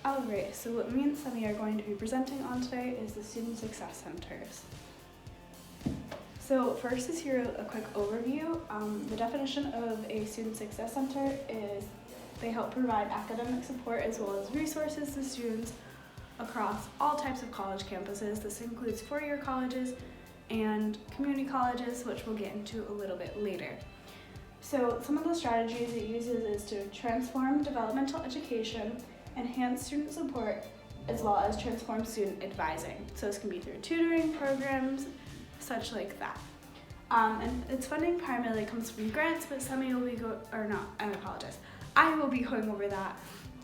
Alright, so what me and Sunny are going to be presenting on today is the Student Success Centers. So first is here a quick overview. The definition of a Student Success Center is they help provide academic support as well as resources to students across all types of college campuses. This includes four-year colleges and community colleges, which we'll get into a little bit later. So some of the strategies it uses is to transform developmental education, enhance student support, as well as transform student advising. So this can be through tutoring programs, such like that. And its funding primarily comes from grants, but I will be going over that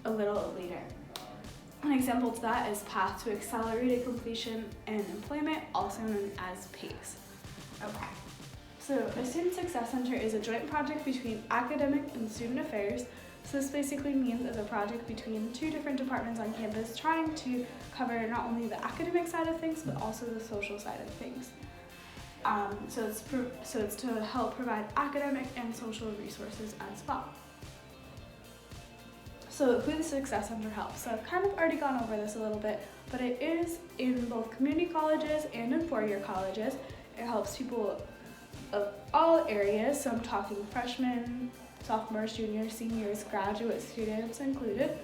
a little later. An example to that is Path to Accelerated Completion and Employment, also known as PACE. Okay. So a Student Success Center is a joint project between academic and student affairs. So this basically means it's a project between two different departments on campus trying to cover not only the academic side of things, but also the social side of things. So it's to help provide academic and social resources as well. So who the Success Center helps. So I've kind of already gone over this a little bit, but it is in both community colleges and in four-year colleges. It helps people of all areas, so I'm talking freshmen, sophomores, juniors, seniors, graduate students included.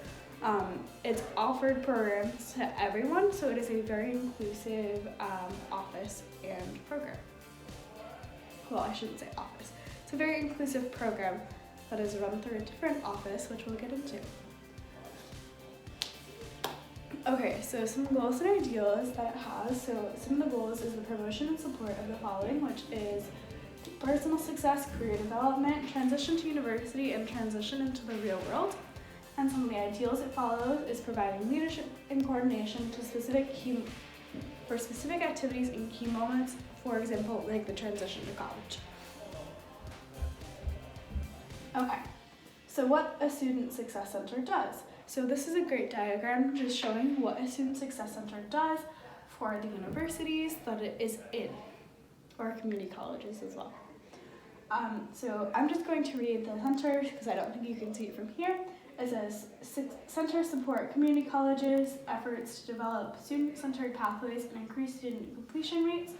It's offered programs to everyone, so it is a very inclusive office and program. Well, I shouldn't say office. It's a very inclusive program that is run through a different office, which we'll get into. Okay, so some goals and ideals that it has. So some of the goals is the promotion and support of the following, which is personal success, career development, transition to university, and transition into the real world. And some of the ideals it follows is providing leadership and coordination to specific activities and key moments, for example, like the transition to college. Okay, so what a Student Success Center does. So this is a great diagram just showing what a Student Success Center does for the universities that it is in, or community colleges as well. So I'm just going to read the center because I don't think you can see it from here. It says, center support community colleges, efforts to develop student-centered pathways and increase student completion rates.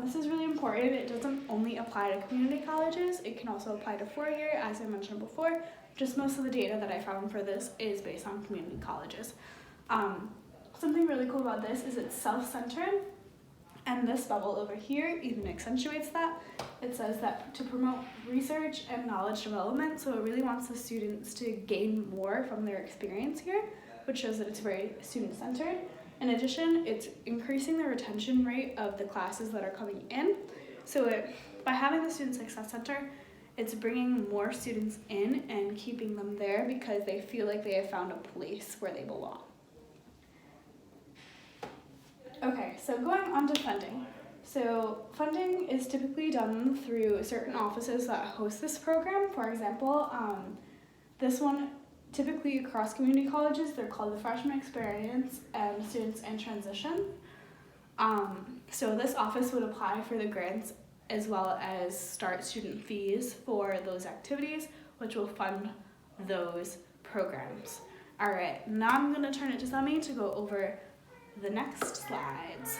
This is really important. It doesn't only apply to community colleges. It can also apply to four-year, as I mentioned before. Just most of the data that I found for this is based on community colleges. Something really cool about this is it's self-centered, and this bubble over here even accentuates that. It says that to promote research and knowledge development, so it really wants the students to gain more from their experience here, which shows that it's very student-centered. In addition, it's increasing the retention rate of the classes that are coming in. So by having the Student Success Center, it's bringing more students in and keeping them there because they feel like they have found a place where they belong. Okay, so going on to funding. So funding is typically done through certain offices that host this program. For example, this one, typically across community colleges, they're called the Freshman Experience and Students in Transition. So this office would apply for the grants as well as start student fees for those activities, which will fund those programs. All right, now I'm gonna turn it to Sami to go over the next slides.